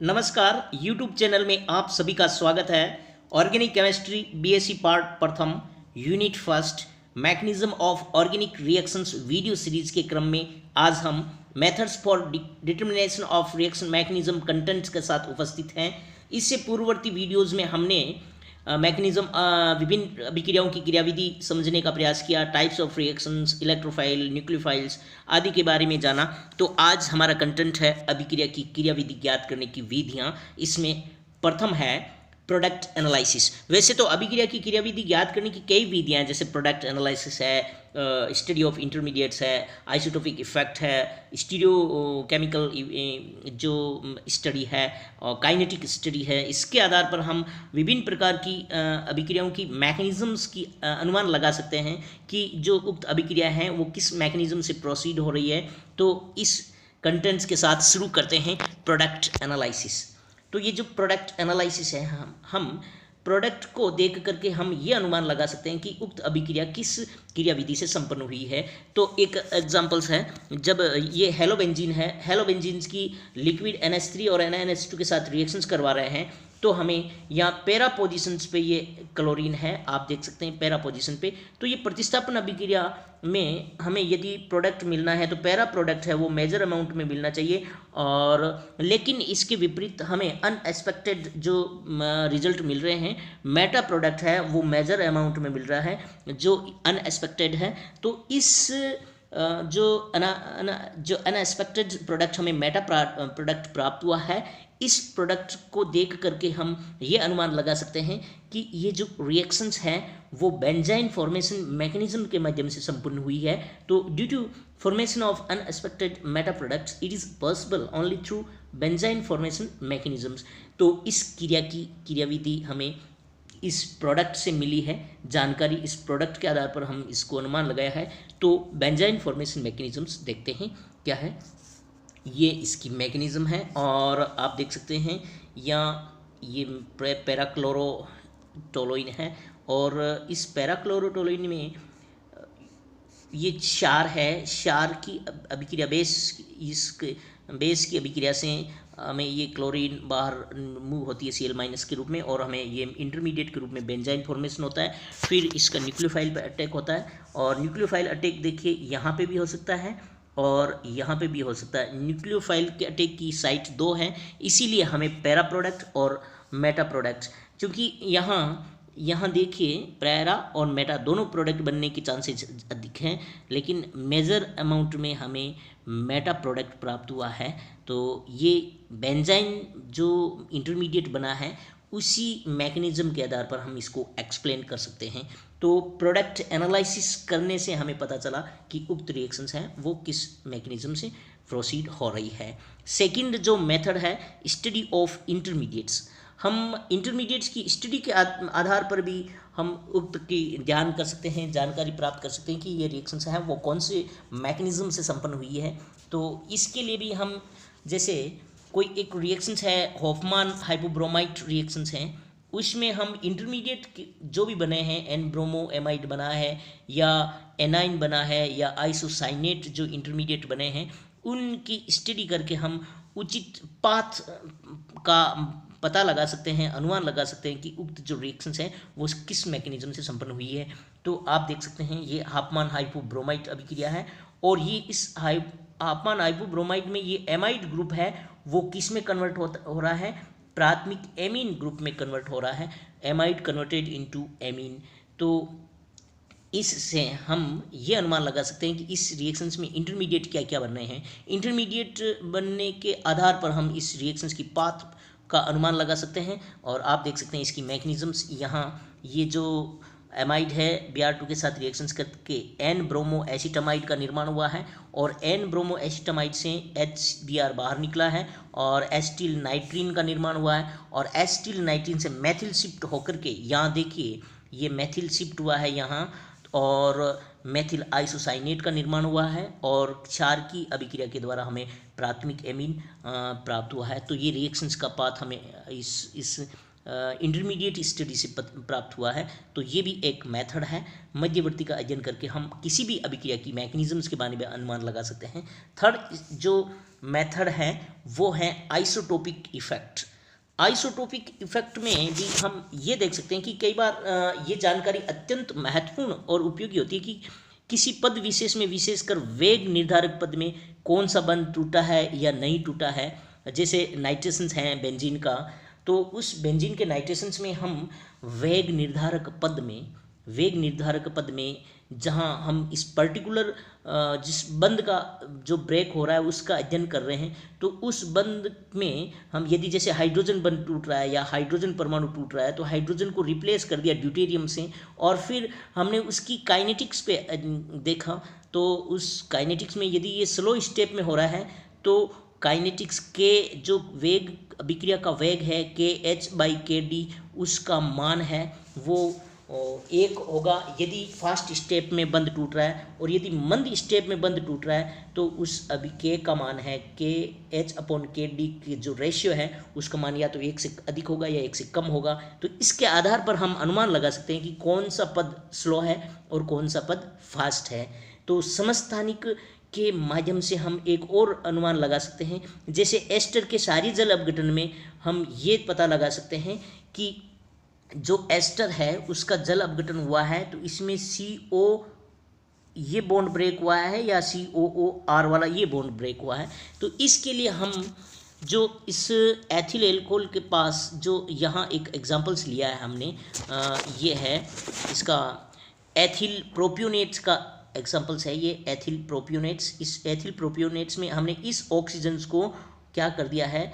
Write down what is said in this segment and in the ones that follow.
नमस्कार, YouTube channel में आप सभी का स्वागत है। ऑर्गेनिक केमिस्ट्री बीएससी पार्ट प्रथम unit first mechanism of organic reactions video series के क्रम में आज हम methods for determination of reaction mechanism contents के साथ उपस्थित हैं। इससे पूर्ववर्ती वीडियोज़ में हमने मैकेनिज्म विभिन्न अभिक्रियाओं की क्रियाविधि समझने का प्रयास किया, types of reactions, electrophile, nucleophiles आदि के बारे में जाना। तो आज हमारा कंटेंट है अभिक्रिया की क्रियाविधि ज्ञात करने की विधियाँ। इसमें प्रथम है प्रोडक्ट एनालिसिस। वैसे तो अभिक्रिया की क्रियाविधि ज्ञात करने की कई विधियाँ हैं, जैसे प्रोडक्ट एनालिसिस है, स्टडी ऑफ इंटरमीडिएट्स है, आइसोटोपिक इफेक्ट है, स्टीरियो केमिकल जो स्टडी है और काइनेटिक स्टडी है। इसके आधार पर हम विभिन्न प्रकार की अभिक्रियाओं की मैकेनिज्म्स की अनुमान लगा सकते हैं कि जो उक्त अभिक्रिया हैं वो किस मैकेनिज्म से प्रोसीड हो रही है। तो इस कंटेंट्स के साथ शुरू करते हैं प्रोडक्ट एनालिसिस। तो ये जो प्रोडक्ट एनालिसिस है, हम प्रोडक्ट को देख करके हम ये अनुमान लगा सकते हैं कि उक्त अभिक्रिया किस क्रियाविधि से संपन्न हुई है। तो एक एग्जांपल्स है, जब ये हेलोबेंजीन है, हेलोबेंजीन्स की लिक्विड NH3 और NaNH2 के साथ रिएक्शंस करवा रहे हैं, तो हमें यहाँ पैरा पोजिशंस पे ये क्लोरीन है, आप देख सकते हैं पैरा पोजिशन पे। तो ये प्रतिस्थापन अभिक्रिया में हमें यदि प्रोडक्ट मिलना है तो पैरा प्रोडक्ट है वो मेजर अमाउंट में मिलना चाहिए, और लेकिन इसके विपरीत हमें अनएक्सपेक्टेड जो रिजल्ट मिल रहे हैं, मेटा प्रोडक्ट है वो मेजर अमाउंट में मिल रहा है जो अनएक्सपेक्टेड है। तो इस जो अनएक्सपेक्टेड प्रोडक्ट हमें मेटा प्रोडक्ट प्राप्त हुआ है, इस प्रोडक्ट को देख करके हम ये अनुमान लगा सकते हैं कि ये जो रिएक्शंस हैं वो बेंजाइन फॉर्मेशन मैकेनिज्म के माध्यम से संपन्न हुई है। तो due to formation of unexpected meta products it is possible only through benzyne formation mechanisms. तो इस क्रिया की क्रियाविधि हमें इस प्रोडक्ट से मिली है, जानकारी इस प्रोडक्ट के आधार पर हम इसको अनुमान लगाया है। तो बेंजाइन फॉर्मेशन मैकेनिज्म्स देखते हैं क्या है। ये इसकी मैकेनिज्म है और आप देख सकते हैं यहाँ ये पैराक्लोरोटोलुइन है, और इस पैराक्लोरोटोलुइन में ये क्षार है, क्षार की अभिक्रिया बेस की अभिक्रिया से हमें ये क्लोरीन बाहर मूव होती है Cl- के रूप में, और हमें ये इंटरमीडिएट के रूप में बेंजाइन फॉर्मेशन होता है। फिर इसका न्यूक्लियोफाइल पर अटैक होता है, और न्यूक्लियोफाइल अटैक देखिए यहाँ पे भी हो सकता है और यहाँ पे भी हो सकता है। न्यूक्लियोफाइल के अटैक की साइट 2 हैं, इसीलिए हमें पैरा प्रोडक्ट और मेटा प्रोडक्ट, क्योंकि यहाँ देखिए पैरा और मेटा दोनों प्रोडक्ट बनने के चांसेस अधिक हैं, लेकिन मेजर अमाउंट में हमें मेटा प्रोडक्ट प्राप्त हुआ है। तो ये बेंजाइन जो इंटरमीडिएट बना है उसी मैकेनिज्म के आधार पर हम इसको एक्सप्लेन कर सकते हैं। तो प्रोडक्ट एनालिसिस करने से हमें पता चला कि उक्त रिएक्शंस हैं वो किस मैकेनिज्म से प्रोसीड हो रही है। सेकंड जो मेथड है स्टडी ऑफ इंटरमीडिएट्स। हम इंटरमीडिएट्स की स्टडी के आधार पर भी हम उक्त की ध्यान कर सकते हैं, जानकारी प्राप्त कर सकते हैं कि ये रिएक्शंस हैं वो कौन से मैकेनिज्म से संपन्न हुई है। तो इसके लिए भी हम, जैसे कोई एक रिएक्शंस है हॉफमान हाइपोब्रोमाइड रिएक्शंस हैं, उसमें हम इंटरमीडिएट जो भी बने हैं, एन ब्रोमो एमाइड बना है या एनाइन बना है या आइसोसाइनेट जो इंटरमीडिएट बने हैं, उनकी स्टडी करके हम उचित पाथ का पता लगा सकते हैं, अनुमान लगा सकते हैं कि उक्त जो रिएक्शंस हैं वो किस मैकेनिज्म से संपन्न हुई है। तो आप देख सकते हैं ये हॉफमान हाइपोब्रोमाइड अभिक्रिया है, और ये इस हॉफमान हाइपोब्रोमाइड में ये एमाइड ग्रुप है वो किस में कन्वर्ट हो रहा है, प्राथमिक एमीन ग्रुप में कन्वर्ट हो रहा है, एमाइड कन्वर्टेड इनटू एमीन। तो इससे हम ये अनुमान लगा सकते हैं कि इस रिएक्शंस में इंटरमीडिएट क्या क्या बन रहे हैं। इंटरमीडिएट बनने के आधार पर हम इस रिएक्शंस की पाथ का अनुमान लगा सकते हैं, और आप देख सकते हैं इसकी मैकेनिज्म्स। यहाँ ये जो एमाइड है Br2 के साथ रिएक्शंस करके एन ब्रोमो एसिटामाइड का निर्माण हुआ है, और एन ब्रोमो एसिटामाइड से HBr बाहर निकला है और एसिटिल नाइट्रीन का निर्माण हुआ है, और एसिटिल नाइट्रीन से मैथिल शिफ्ट होकर के यहाँ देखिए ये मैथिल शिफ्ट हुआ है यहाँ, और मेथिल आइसोसाइनेट का निर्माण हुआ है, और क्षार की अभिक्रिया के द्वारा हमें प्राथमिक एमीन प्राप्त हुआ है। तो ये रिएक्शंस का पाथ हमें इस इंटरमीडिएट स्टडी से प्राप्त हुआ है। तो ये भी एक मेथड है, मध्यवर्ती का अध्ययन करके हम किसी भी अभिक्रिया की मैकेनिज्म्स के बारे में अनुमान लगा सकते हैं। थर्ड जो मेथड है वो है आइसोटोपिक इफेक्ट। आइसोटोपिक इफेक्ट में भी हम ये देख सकते हैं कि कई बार ये जानकारी अत्यंत महत्वपूर्ण और उपयोगी होती है कि किसी पद विशेष में, विशेषकर वेग निर्धारक पद में कौन सा बंध टूटा है या नहीं टूटा है। जैसे नाइट्रेशंस हैं बेंजीन का, तो उस बेंजीन के नाइट्रेशंस में हम वेग निर्धारक पद में जहाँ हम इस पर्टिकुलर जिस बंद का जो ब्रेक हो रहा है उसका अध्ययन कर रहे हैं, तो उस बंद में हम यदि जैसे हाइड्रोजन बंद टूट रहा है या हाइड्रोजन परमाणु टूट रहा है, तो हाइड्रोजन को रिप्लेस कर दिया ड्यूटेरियम से, और फिर हमने उसकी काइनेटिक्स पे देखा। तो उस काइनेटिक्स में यदि ये स्लो स्टेप में हो रहा है तो काइनेटिक्स के जो वेग, अभिक्रिया का वेग है kh/kd, उसका मान है वो 1 होगा यदि फास्ट स्टेप में बंद टूट रहा है, और यदि मंद स्टेप में बंद टूट रहा है तो उस अभी के का मान है kh/kd की जो रेशियो है उसका मान या तो 1 से अधिक होगा या 1 से कम होगा। तो इसके आधार पर हम अनुमान लगा सकते हैं कि कौन सा पद स्लो है और कौन सा पद फास्ट है। तो समस्थानिक के माध्यम से हम एक और अनुमान लगा सकते हैं, जैसे एस्टर के सारी जल अपघटन में हम ये पता लगा सकते हैं कि जो एस्टर है उसका जल अपघटन हुआ है तो इसमें CO ये बॉन्ड ब्रेक हुआ है या COOR वाला ये बॉन्ड ब्रेक हुआ है। तो इसके लिए हम जो इस एथिल एल्कोहल के पास जो यहाँ एक एग्जांपल्स लिया है हमने, ये है इसका एथिल प्रोपियोनेट्स का एग्जांपल्स है, ये एथिल प्रोपियोनेट्स। इस एथिल प्रोपियोनेट्स में हमने इस ऑक्सीजन को क्या कर दिया है,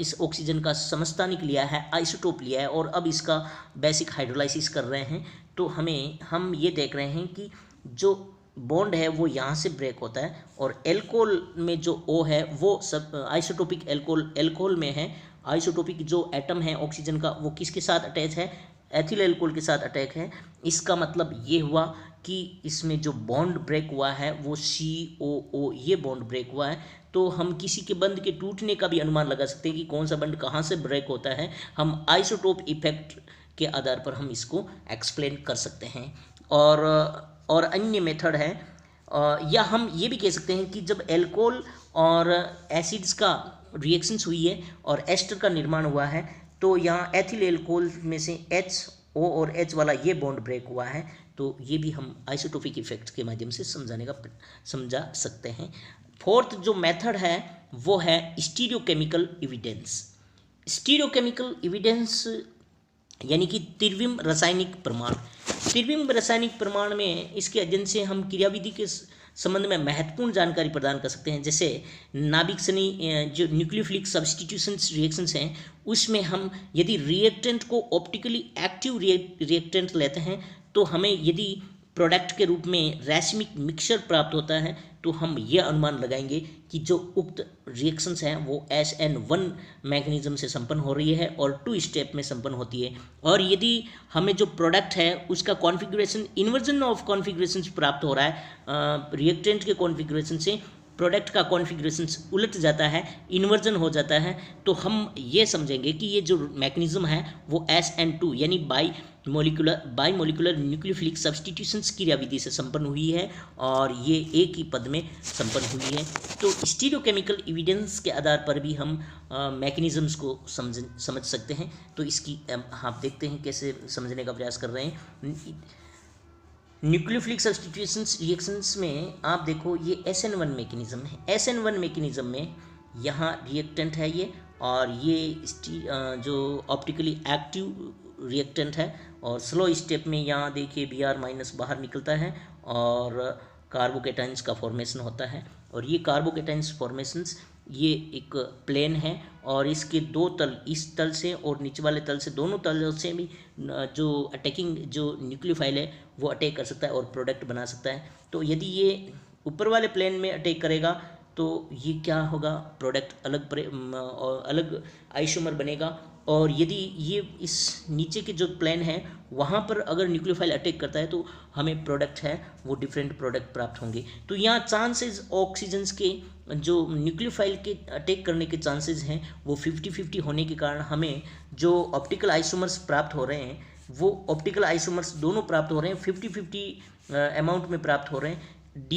इस ऑक्सीजन का समस्थानिक लिया है, आइसोटोप लिया है, और अब इसका बेसिक हाइड्रोलाइसिस कर रहे हैं। तो हम ये देख रहे हैं कि जो बॉन्ड है वो यहाँ से ब्रेक होता है, और एल्कोहल में जो O है वो सब आइसोटोपिक एल्कोहल में है। आइसोटोपिक जो एटम है ऑक्सीजन का वो किसके साथ अटैच है, एथिल एल्कोहल के साथ अटैक है। इसका मतलब ये हुआ कि इसमें जो बॉन्ड ब्रेक हुआ है वो COO ये बॉन्ड ब्रेक हुआ है। तो हम किसी के बंध के टूटने का भी अनुमान लगा सकते हैं कि कौन सा बंध कहाँ से ब्रेक होता है, हम आइसोटोप इफेक्ट के आधार पर हम इसको एक्सप्लेन कर सकते हैं। और अन्य मेथड है, या हम ये भी कह सकते हैं कि जब एल्कोहल और एसिड्स का रिएक्शंस हुई है और एस्टर का निर्माण हुआ है, तो यहाँ एथिल एल्कोहल में से HO और H वाला ये बॉन्ड ब्रेक हुआ है। तो ये भी हम आइसोटोपिक इफेक्ट के माध्यम से समझा सकते हैं। फोर्थ जो मेथड है वो है स्टीरियोकेमिकल एविडेंस। स्टीरियोकेमिकल एविडेंस यानी कि त्रिविम रासायनिक प्रमाण। त्रिविम रासायनिक प्रमाण में इसके अध्ययन से हम क्रियाविधि के संबंध में महत्वपूर्ण जानकारी प्रदान कर सकते हैं। जैसे नाभिक सनी जो न्यूक्लियोफिलिक सब्स्टिट्यूशंस रिएक्शंस हैं उसमें हम यदि रिएक्टेंट को ऑप्टिकली एक्टिव रिएक्टेंट लेते हैं तो हमें यदि प्रोडक्ट के रूप में रैसिमिक मिक्सचर प्राप्त होता है, तो हम यह अनुमान लगाएंगे कि जो उक्त रिएक्शंस हैं वो SN1 मैकेनिज्म से संपन्न हो रही है और 2 स्टेप में संपन्न होती है। और यदि हमें जो प्रोडक्ट है उसका कॉन्फ़िगरेशन इन्वर्जन ऑफ कॉन्फ़िगरेशन प्राप्त हो रहा है, रिएक्टेंट के कॉन्फ़िगरेशन से प्रोडक्ट का कॉन्फ़िगरेशन उलट जाता है, इन्वर्जन हो जाता है, तो हम ये समझेंगे कि ये जो मैकेनिज्म है वो SN2 यानी बाई मोलिकुलर न्यूक्लियोफिलिक सब्स्टिट्यूशंस क्रियाविधि से संपन्न हुई है और ये एक ही पद में संपन्न हुई है। तो स्टीरियोकेमिकल एविडेंस के आधार पर भी हम मैकेनिज्म्स को समझ सकते हैं। तो इसकी आप देखते हैं कैसे समझने का प्रयास कर रहे हैं। न्यूक्लियोफिलिक सब्स्टिट्यूशंस रिएक्शंस में आप देखो ये SN1 मैकेनिज्म है। SN1 मैकेनिज्म में यहाँ रिएक्टेंट है ये, और ये जो ऑप्टिकली एक्टिव रिएक्टेंट है, और स्लो स्टेप में यहाँ देखिए Br- बाहर निकलता है और कार्बोकेटाइंस का फॉर्मेशन होता है। और ये कार्बोकेटाइंस फॉर्मेशंस ये एक प्लेन है और इसके 2 तल, इस तल से और नीचे वाले तल से, दोनों तल से भी जो अटैकिंग जो न्यूक्लियोफाइल है वो अटैक कर सकता है और प्रोडक्ट बना सकता है। तो यदि ये ऊपर वाले प्लेन में अटैक करेगा तो ये क्या होगा, प्रोडक्ट अलग आइसोमर बनेगा। और यदि ये इस नीचे के जो प्लेन है वहाँ पर अगर न्यूक्लियोफाइल अटैक करता है तो हमें प्रोडक्ट है वो डिफरेंट प्रोडक्ट प्राप्त होंगे। तो यहाँ चांसेस ऑक्सीजन्स के जो न्यूक्लियोफाइल के अटैक करने के चांसेस हैं वो 50-50 होने के कारण हमें जो ऑप्टिकल आइसोमर्स प्राप्त हो रहे हैं वो ऑप्टिकल आइसोमर्स दोनों प्राप्त हो रहे हैं, 50-50 अमाउंट में प्राप्त हो रहे हैं। D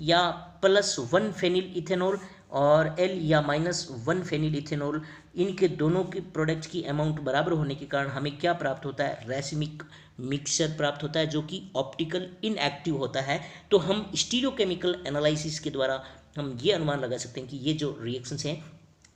या +1 फेनिल इथेनॉल और एल या -1 फेनिल इथेनॉल, इनके दोनों के प्रोडक्ट की अमाउंट बराबर होने के कारण हमें क्या प्राप्त होता है, रैसिमिक मिक्सचर प्राप्त होता है, जो कि ऑप्टिकल इनएक्टिव होता है। तो हम स्टीरियोकेमिकल एनालिसिस के द्वारा हम ये अनुमान लगा सकते हैं कि ये जो रिएक्शंस हैं,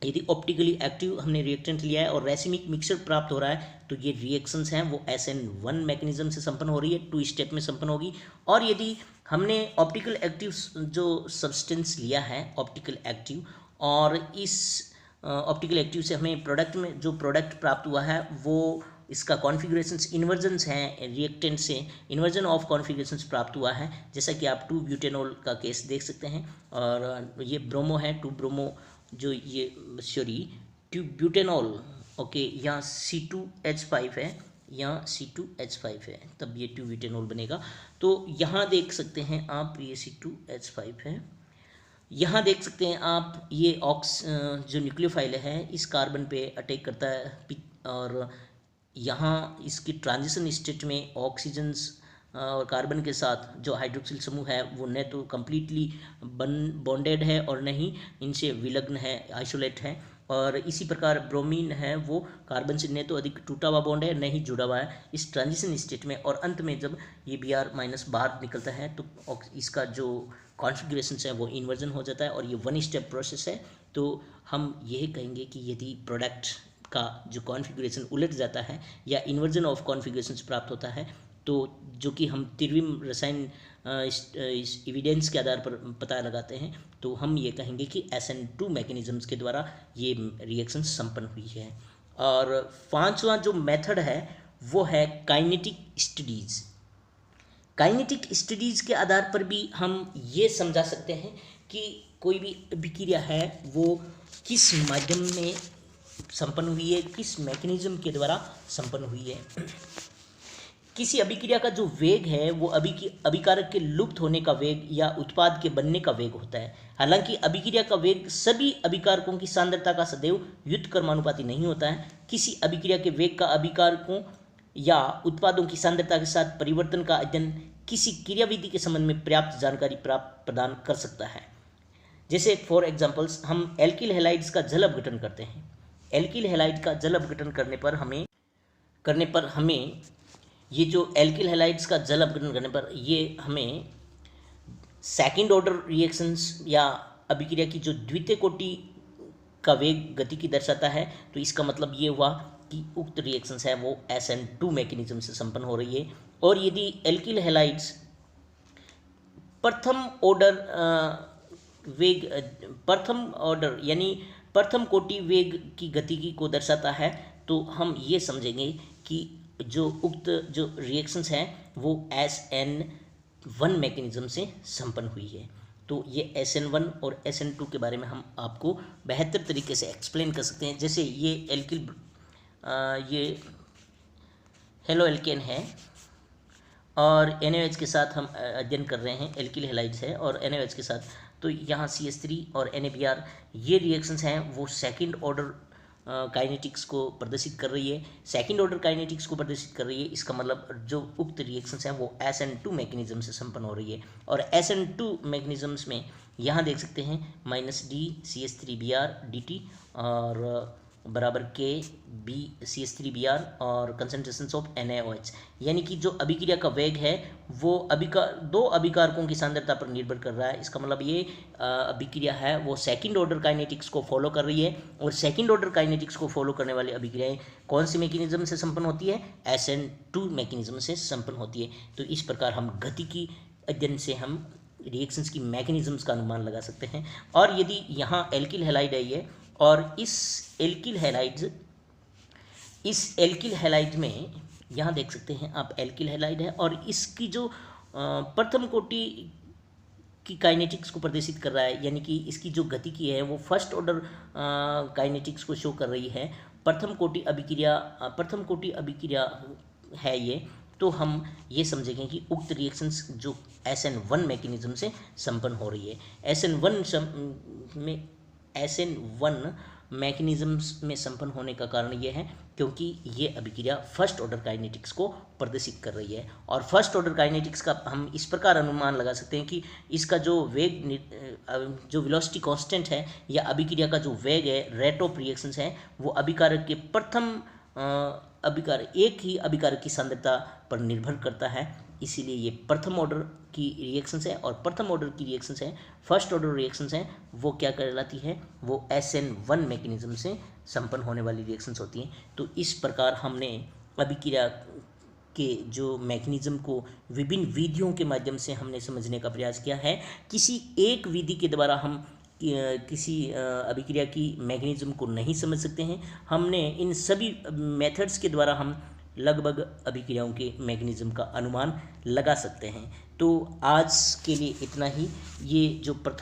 यदि ऑप्टिकली एक्टिव हमने रिएक्टेंट लिया है और रैसिमिक मिक्सचर प्राप्त हो रहा है, तो ये रिएक्शंस हैं वो SN1 मैकेनिज्म से संपन्न हो रही है, 2 स्टेप में संपन्न होगी। और यदि हमने ऑप्टिकल एक्टिव जो सब्सटेंस लिया है ऑप्टिकल एक्टिव, और इस ऑप्टिकल एक्टिव से हमें प्रोडक्ट में जो प्रोडक्ट प्राप्त हुआ है वो इसका कॉन्फ़िगरेशंस इन्वर्जन्स हैं, रिएक्टेंट से इन्वर्जन ऑफ कॉन्फ़िगरेशंस प्राप्त हुआ है, जैसा कि आप 2 ब्यूटेनॉल का केस देख सकते हैं। और ये ब्रोमो है, 2 ब्रोमो जो ये सॉरी 2 ब्यूटेनॉल, ओके, यहाँ C2H5 है, यहाँ C2H5 है, तब ये 2 ब्यूटेनॉल बनेगा। तो यहाँ देख सकते हैं आप ये C2H5 है, यहाँ देख सकते हैं आप ये ऑक्स जो न्यूक्लियोफाइल है इस कार्बन पे अटैक करता है, और यहाँ इसकी ट्रांजिशन स्टेट में ऑक्सीजन्स और कार्बन के साथ जो हाइड्रोक्सिल समूह है वो न तो कम्प्लीटली बॉन्डेड है और न ही इनसे विलग्न है, आइसोलेट है। और इसी प्रकार ब्रोमीन है वो कार्बन से न तो अधिक टूटा हुआ बॉन्ड है न ही जुड़ा हुआ है इस ट्रांजिशन स्टेट में। और अंत में जब ये Br- बाहर निकलता है तो इसका जो कॉन्फ़िगरेशन है वो इन्वर्जन हो जाता है, और ये 1 स्टेप प्रोसेस है। तो हम यही कहेंगे कि यदि प्रोडक्ट का जो कॉन्फ़िगरेशन उलट जाता है या इन्वर्जन ऑफ कॉन्फ़िगरेशंस प्राप्त होता है, तो जो कि हम तिरविम रसायन इस एविडेंस के आधार पर पता लगाते हैं, तो हम ये कहेंगे कि SN2 मैकेनिज़म्स के द्वारा ये रिएक्शन संपन्न हुई है। और 5वां जो मेथड है वो है काइनेटिक स्टडीज़। काइनेटिक स्टडीज़ के आधार पर भी हम ये समझा सकते हैं कि कोई भी अभिक्रिया है वो किस माध्यम में संपन्न हुई है, किस मैकेनिज्म के द्वारा संपन्न हुई है। किसी अभिक्रिया का जो वेग है वो अभिकारक के लुप्त होने का वेग या उत्पाद के बनने का वेग होता है। हालांकि अभिक्रिया का वेग सभी अभिकारकों की सांद्रता का सदैव व्युत्क्रमानुपाती नहीं होता है। किसी अभिक्रिया के वेग का अभिकारकों या उत्पादों की सांद्रता के साथ परिवर्तन का अध्ययन किसी क्रियाविधि के संबंध में पर्याप्त जानकारी प्रदान कर सकता है। जैसे फॉर एग्जाम्पल्स हम एल्किल हैलाइड्स का जल अपघटन करते हैं। एल्किल हैलाइड का जल अपघटन करने पर हमें ये जो एल्किल हैलाइड्स का जल अपघटन करने पर ये हमें सेकंड ऑर्डर रिएक्शंस या अभिक्रिया की जो द्वितीय कोटि का वेग गति की दर्शाता है। तो इसका मतलब ये हुआ कि उक्त रिएक्शंस है वो SN2 मैकेनिज्म से संपन्न हो रही है। और यदि एल्किल हैलाइड्स प्रथम ऑर्डर यानी प्रथम कोटि वेग की गतिकी को दर्शाता है, तो हम ये समझेंगे कि जो उक्त जो रिएक्शंस हैं वो SN1 मैकेनिज्म से संपन्न हुई है। तो ये SN1 और SN2 के बारे में हम आपको बेहतर तरीके से एक्सप्लेन कर सकते हैं। जैसे ये हेलो एल्केन है और NaOH के साथ हम अध्ययन कर रहे हैं, एल्किल हैलाइड्स है और NaOH के साथ, तो यहाँ CH3 और NaBr ये रिएक्शंस हैं वो सेकंड ऑर्डर काइनेटिक्स को प्रदर्शित कर रही है। सेकंड ऑर्डर काइनेटिक्स को प्रदर्शित कर रही है, इसका मतलब जो उक्त रिएक्शंस हैं वो SN2 मैकेनिज्म से संपन्न हो रही है। और SN2 मैकेनिज्म्स में यहाँ देख सकते हैं -D CH3Br dt और बराबर K B CH3Br और कंसंट्रेशन ऑफ NaOH, यानी कि जो अभिक्रिया का वेग है वो दो अभिकारकों की सांद्रता पर निर्भर कर रहा है। इसका मतलब ये अभिक्रिया है वो सेकंड ऑर्डर काइनेटिक्स को फॉलो कर रही है, और सेकंड ऑर्डर काइनेटिक्स को फॉलो करने वाली अभिक्रियाएं कौन सी मैकेनिज्म से संपन्न होती है, SN2 मैकेनिज्म से संपन्न होती है। तो इस प्रकार हम गतिकी अध्ययन से हम रिएक्शंस की मैकेनिज्म्स का अनुमान लगा सकते हैं। और यदि यहाँ एल्किल हैलाइड है ये, और इस एल्किल हैलाइड में यहाँ देख सकते हैं आप एल्किल हैलाइड है और इसकी जो प्रथम कोटि की काइनेटिक्स को प्रदर्शित कर रहा है, यानी कि इसकी जो गतिकी है वो फर्स्ट ऑर्डर काइनेटिक्स को शो कर रही है। प्रथम कोटि अभिक्रिया है ये, तो हम ये समझेंगे कि उक्त रिएक्शंस जो SN1 मैकेनिज्म से संपन्न हो रही है। SN1 मैकेनिज्म्स में संपन्न होने का कारण ये है क्योंकि ये अभिक्रिया फर्स्ट ऑर्डर काइनेटिक्स को प्रदर्शित कर रही है। और फर्स्ट ऑर्डर काइनेटिक्स का हम इस प्रकार अनुमान लगा सकते हैं कि इसका जो वेग, जो वेलोसिटी कांस्टेंट है या अभिक्रिया का जो वेग है, रेट ऑफ रिएक्शंस है, वो अभिकारक के प्रथम एक ही अभिकारक की सांद्रता पर निर्भर करता है। इसीलिए ये प्रथम ऑर्डर की रिएक्शंस है और प्रथम ऑर्डर की रिएक्शंस है, फर्स्ट ऑर्डर रिएक्शंस हैं, वो क्या कहलाती है, वो SN1 मैकेनिज्म से संपन्न होने वाली रिएक्शंस होती हैं। तो इस प्रकार हमने अभिक्रिया के जो मैकेनिज्म को विभिन्न विधियों के माध्यम से हमने समझने का प्रयास किया है। किसी एक विधि के द्वारा हम किसी अभिक्रिया की मैकेनिज्म को नहीं समझ सकते हैं। हमने इन सभी मेथड्स के द्वारा हम लगभग अभिक्रियाओं के मैकेनिज्म का अनुमान लगा सकते हैं। तो आज के लिए इतना ही। ये जो